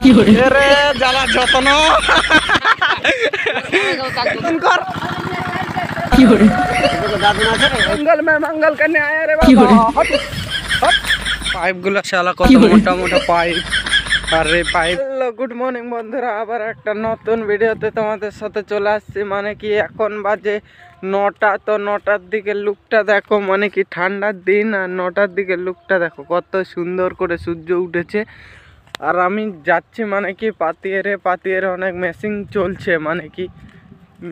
রে জ্বালা যত্ন मंगल में मंगल करने आया रे बाबा। पाइप गुला शाला कत मोटा मोटा पाइप আরে পাইপ। গুড মর্নিং বন্ধুরা, আবার একটা নতুন ভিডিওতে তোমাদের সাথে চলে আসছি। মানে কি এখন বাজে 9টা, তো 9টার দিকে লুকটা দেখো, মানে কি ঠান্ডার দিন আর 9টার দিকে লুকটা দেখো কত সুন্দর করে সূর্য উঠেছে। আর আমি যাচ্ছি মানে কি পাতিয়েরে অনেক মেশিন চলছে, মানে কি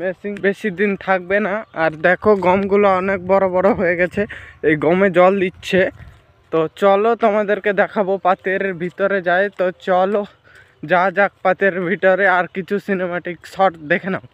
মেশিন বেশি দিন থাকবে না। আর দেখো গমগুলো অনেক বড় বড় হয়ে গেছে, এই গমে জল দিচ্ছে। তো চলো তোমাদেরকে দেখাবো, পাতের ভিতরে যাই। তো চলো যা যাক পাতের ভিতরে, আর কিছু সিনেমাটিক শট দেখে নাও।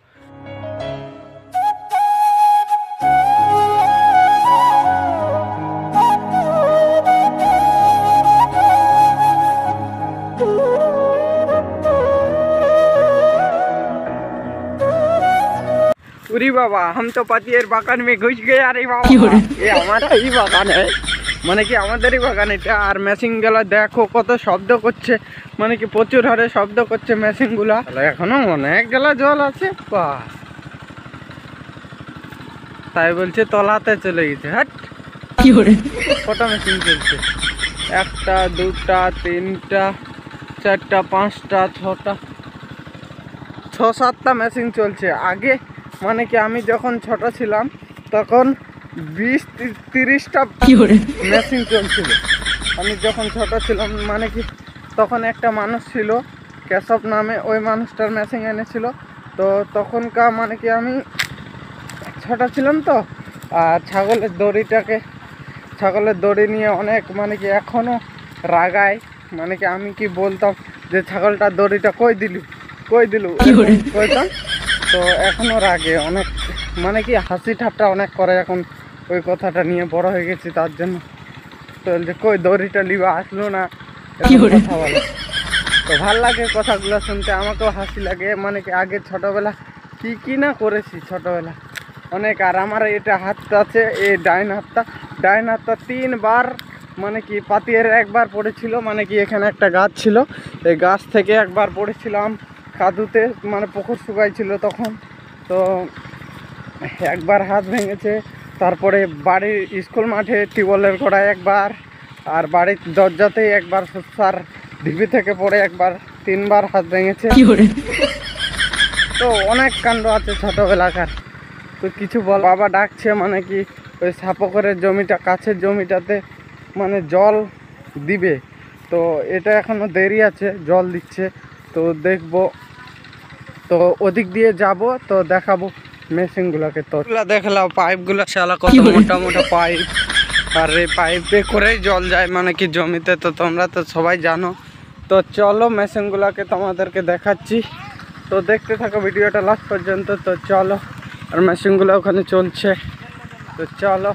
उरी बाबा, हम तो पातियर बागान में घुस गए। अरे बाबा, ये हमारा ही बागान है, মানে কি আমাদেরই বাগান এটা। আর মেশিনগুলো দেখো কত শব্দ করছে, মানে কি প্রচুর হারে শব্দ করছে মেশিনগুলা। এখনো অনেক গেলা জল আছে, তাই বলছে তলাতে চলে গেছে। হাট কটা মেশিন চলছে, 1টা 2টা 3টা 4টা 5টা 6টা 6-7টা মেশিন চলছে। আগে মানে কি আমি যখন ছোট ছিলাম তখন 20-30টা মেশিন চলছিল। আমি যখন ছোট ছিলাম মানে কি তখন একটা মানুষ ছিল কেশব নামে, ওই মানুষটার মেশিন এনেছিল। তো তখনকার মানে কি আমি ছোট ছিলাম তো, আর ছাগলের দড়ি নিয়ে অনেক মানে কি এখনও রাগায়। মানে কি আমি কি বলতাম যে ছাগলটার দড়িটা কই দিলু কইতাম। তো এখনও রাগে অনেক, মানে কি হাসি ঠাট্টা অনেক করে এখন ওই কথাটা নিয়ে বড় হয়ে গেছি, তার জন্য। তো যে কই দড়িটা লিবা আসলো না, কথা বলে। তো ভাল লাগে কথাগুলো শুনতে, আমাকেও হাসি লাগে। মানে কি আগে ছোটোবেলা কি না করেছি ছোটোবেলা অনেক। আর আমার এটা হাতটা আছে, এই ডাইন হাতটা 3বার মানে কি পাতিয়ের একবার পড়েছিল। মানে কি এখানে একটা গাছ ছিল, এই গাছ থেকে একবার পড়েছিলাম কাদুতে, মানে পুকুর শুকাইছিল তখন। তো একবার হাত ভেঙেছে। তারপরে বাড়ির স্কুল মাঠে টিউবওয়েলের গোড়ায় একবার, আর বাড়ির দরজাতেই একবার, সুসার ঢিপি থেকে পড়ে একবার, 3বার হাত ভেঙেছে। তো অনেক কাণ্ড আছে ছোটোবেলাকার। তো কিছু বল, বাবা ডাকছে মানে কি ওই সাপকরের জমিটা, কাছের জমিটাতে মানে জল দিবে। তো এটা এখনও দেরি আছে, জল দিচ্ছে। তো দেখবো, তো ওদিক দিয়ে যাব, তো দেখাবো মেশিনগুলোকে। তো দেখলাম পাইপগুলো শালা কত মোটা মোটা পাইপ, আর এই পাইপে করেই জল যায় মানে কি জমিতে। তো তোমরা তো সবাই জানো। তো চলো মেশিনগুলোকে তোমাদেরকে দেখাচ্ছি, তো দেখতে থাকো ভিডিওটা লাস্ট পর্যন্ত। তো চলো, আর মেশিনগুলো ওখানে চলছে, তো চলো।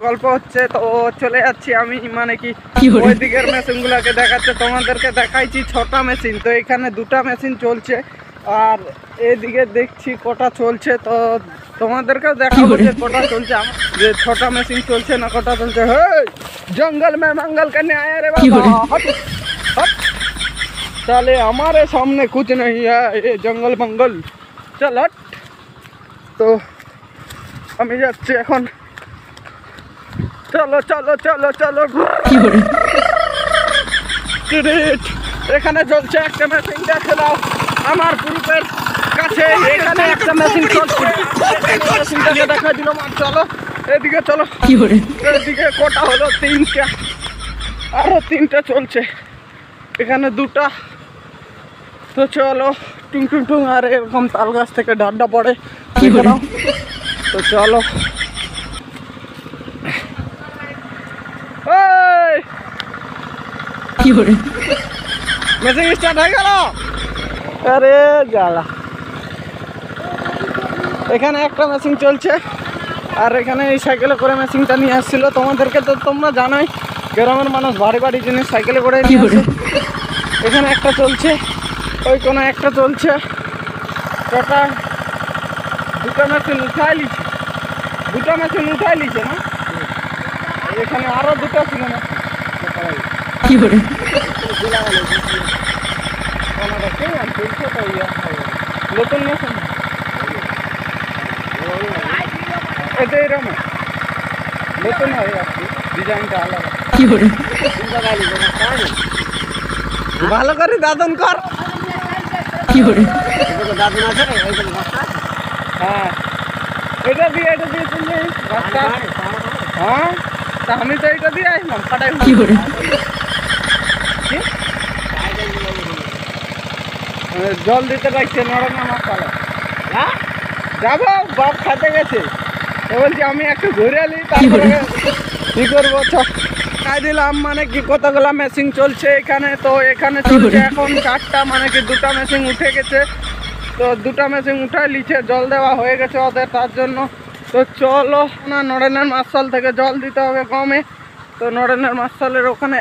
গল্প হচ্ছে, তো চলে যাচ্ছি আমি। মানে কি ওই দিকের মেশিনগুলোকে দেখাচ্ছে, তোমাদেরকে দেখাইছি 6টা মেশিন। তো এখানে 2টা মেশিন চলছে, আর এদিকে দেখছি কটা চলছে। তো তোমাদেরকেও দেখাবো যে কটা চলছে, যে 6টা মেশিন চলছে না কটা চলছে। হে জঙ্গল में मंगल करने आया रे बाबा। তাহলে আমার সামনে कुछ नहीं है, ये जंगल मंगल चल हट। তো আমি যাচ্ছি এখন, চলো চলো চলো চলো। এখানে চলছে একটা মেশিন, দেখে দাও আমার গ্রুপের কাছে। এখানে একটা মেশিন চলছে, মেশিনটাকে দেখা দিল। চলো এদিকে চলো, এদিকে কটা হলো, 3টা, আরো 3টা চলছে, এখানে 2টা। তো চলো টুং টুং টুং, আর এরকম তাল গাছ থেকে ডাড্ডা পড়ে, দেখে নাও। তো চলো, মেশিন স্টার্ট হয়ে গেল। আরে জ্বালা, এখানে একটা মেশিন চলছে, আর এখানে এই সাইকেলে করে মেশিনটা নিয়ে আসছিল। তোমাদেরকে তো তোমরা জানোই গ্রামের মানুষ বাড়ি বাড়ি জিনিস সাইকেলে করে নিয়ে আসে। এখানে একটা চলছে, ওই কোনো একটা চলছে। টোটাল দুটো মেশিন উঠাই লিছে, দুটো মেশিন উঠাই লিছে না? এখানে আরো দুটো ছিল না, নতুন মেশিন এটা এরকম নতুন হয় আর কি, ডিজাইনটা আলাদা। ভালো করে দাদন কর। হ্যাঁ এটা দিয়ে তুমি রাস্তা। হ্যাঁ তা আমি তো এটা দিয়ে আসলাম ফাটাই। জল দিতে লাগছে নরমা মাছালা। হ্যাঁ যাবো, বাপ খাতে গেছে। বলছি আমি একটু ঘুরে আলি, তারপরে কি করবো। খাই দিলাম মানে কি কতগুলা মেশিন চলছে এখানে। তো এখানে চলছে এখন 4টা, মানে কি 2টা মেশিন উঠে গেছে। তো 2টা মেশিন উঠাই লিছে, জল দেওয়া হয়ে গেছে ওদের, তার জন্য। তো চলো না নরেনের মার্শাল থেকে জল দিতে হবে কমে। তো নরেনের মার্শালের ওখানে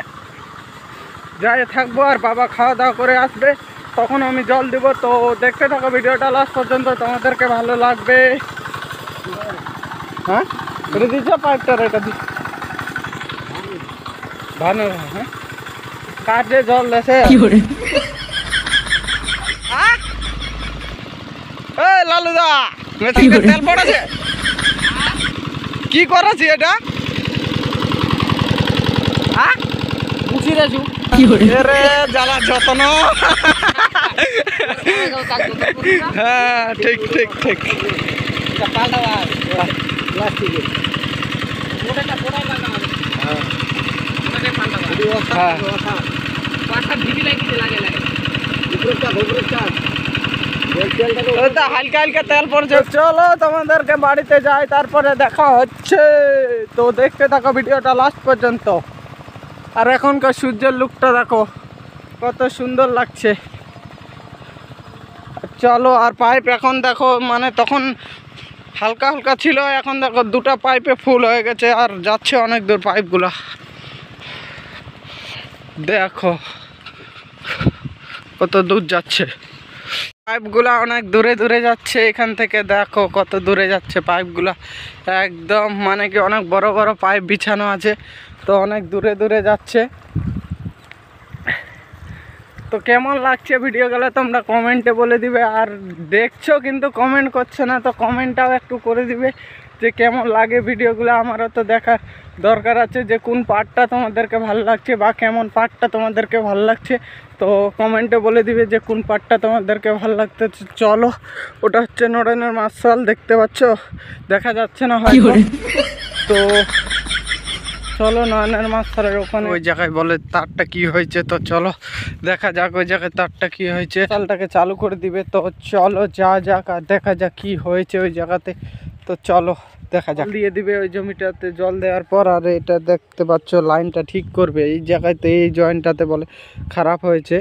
যাই থাকবো, আর বাবা খাওয়া দাওয়া করে আসবে, তখন আমি জল দিব। তো দেখতে থাকো ভিডিওটা লাস্ট পর্যন্ত, তোমাদেরকে ভালো লাগবে। হ্যাঁ এটা দিচ্ছ পাইপটা, এটা দিচ্ছ ভালো। হ্যাঁ কার যে জল দেশে লালুদা মেশিনে তেল পড়েছে, কি করেছি এটা? জ্বালা যত্ন। হ্যাঁ ঠিক ঠিক ঠিক। হালকা হালকা তেল পড়ছে। চলো তোমাদেরকে বাড়িতে যাই, তারপরে দেখা হচ্ছে। তো দেখতে থাকো ভিডিওটা লাস্ট পর্যন্ত। আর এখনকার সূর্যের লুকটা দেখো কত সুন্দর লাগছে। চলো, আর পাইপ এখন দেখো, মানে তখন হালকা হালকা ছিল, এখন দেখো 2টা পাইপে ফুল হয়ে গেছে, আর যাচ্ছে অনেক দূর পাইপগুলা। দেখো কত দূর যাচ্ছে পাইপগুলা, অনেক দূরে দূরে যাচ্ছে এখান থেকে। দেখো কত দূরে যাচ্ছে পাইপগুলা, একদম মানে কি অনেক বড় বড় পাইপ বিছানো আছে। তো অনেক দূরে দূরে যাচ্ছে। তো কেমন লাগছে ভিডিওগুলো তোমরা কমেন্টে বলে দিবে। আর দেখছো কিন্তু কমেন্ট করছো না, তো কমেন্টটাও একটু করে দিবে যে কেমন লাগে ভিডিওগুলো। আমারও তো দেখার দরকার আছে যে কোন পার্টটা তোমাদেরকে ভালো লাগছে বা কেমন পার্টটা তোমাদেরকে ভালো লাগছে। তো কমেন্টে বলে দিবে যে কোন পার্টটা তোমাদেরকে ভালো লাগতে। চলো, ওটা হচ্ছে নরেনের মার্শাল, দেখতে পাচ্ছ, দেখা যাচ্ছে না হয়তো। তো চলো নয়নের মার্শালের ওখানে ওই জায়গায় বলে তারটা কি হয়েছে। তো চলো দেখা যাক ওই জায়গায় তারটা কি হয়েছে। চালটাকে চালু করে দিবে। তো চলো যা যাক আর দেখা যাক কি হয়েছে ওই জায়গাতে। তো চলো দেখা যাক। দিয়ে দিবে ওই জমিটাতে জল দেওয়ার পর। আর এটা দেখতে পাচ্ছ লাইনটা ঠিক করবে এই জায়গাতে, এই জয়েন্টটাতে বলে খারাপ হয়েছে,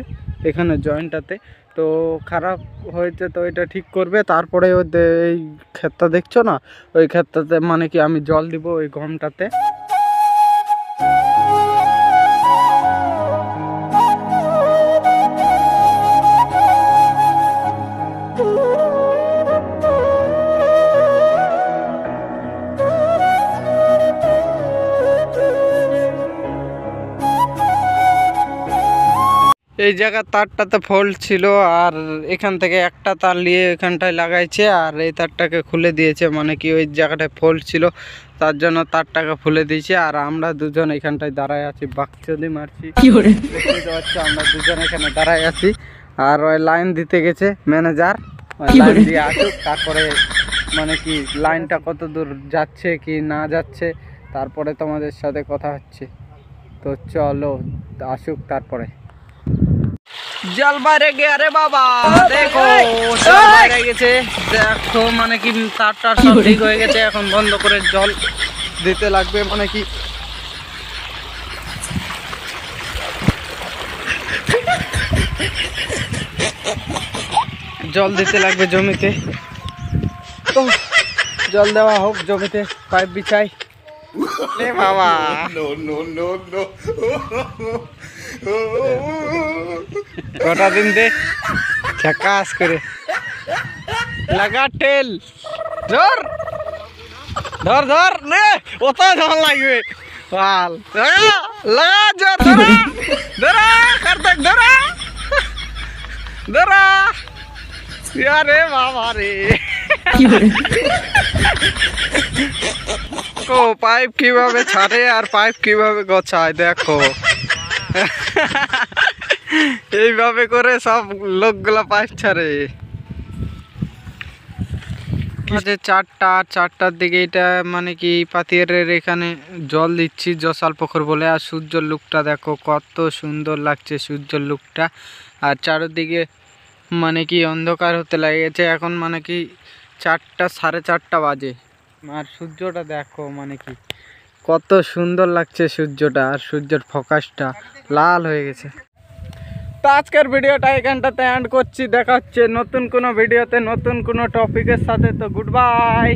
এখানে জয়েন্টটাতে তো খারাপ হয়েছে। তো এটা ঠিক করবে, তারপরে ওই এই ক্ষেতটা দেখছো না, ওই ক্ষেতটাতে মানে কি আমি জল দিব ওই গমটাতে। এই জায়গার তারটাতে ফল্ট ছিল, আর এখান থেকে একটা তার নিয়ে এখানটায় লাগাইছে, আর এই তারটাকে খুলে দিয়েছে, মানে কি ওই জায়গাটায় ফল্ট ছিল তার জন্য তারটাকে খুলে দিয়েছে। আর আমরা দুজন এখানটায় দাঁড়ায় আছি, বাকচুদি মারছি, দেখতে পাচ্ছ আমরা দুজন এখানে দাঁড়ায় আছি। আর ওই লাইন দিতে গেছে ম্যানেজার, লাইন দিয়ে আসুক, তারপরে মানে কি লাইনটা কত দূর যাচ্ছে কি না যাচ্ছে তারপরে তোমাদের সাথে কথা হচ্ছে। তো চলো আসুক, তারপরে জল বাইরে গে। আরে বাবা দেখো জল বাইরে গেছে, দেখো মানে কি তারটা সব ঠিক হয়ে গেছে। এখন বন্ধ করে জল দিতে লাগবে, মানে কি জল দিতে লাগবে জমিতে। তো জল দেওয়া হোক জমিতে, পাইপ বিছাই। বাবা কটা দিন দে ঝাকাস করে লাগা টেল ধর ধর ধর রে ওটা ধর লাগবে পাল লাগা জোর ধরা ধরা কার্তিক ধরা ধরা আরে বাবা রে ও পাইপ কিভাবে ছাড়ে আর পাইপ কিভাবে গছায় দেখো এইভাবে করে সব লোকগুলা পাইপ ছাড়ে। যে চারটার দিকে এটা মানে কি পাতিয়ারের এখানে জল দিচ্ছি জসাল পুকুর বলে। আর সূর্যের লুকটা দেখো কত সুন্দর লাগছে সূর্যের লুকটা। আর চারদিকে মানে কি অন্ধকার হতে লেগেছে এখন মানে কি 4টা 4:30 বাজে। আর সূর্যটা দেখো মানে কি কত সুন্দর লাগছে সূর্যটা। আর সূর্যের ফোকাসটা লাল হয়ে গেছে। তো আজকের ভিডিওটা এখানটাতে এন্ড করছি। দেখা হচ্ছে নতুন কোনো ভিডিওতে নতুন কোনো টপিকের সাথে। তো গুড বাই।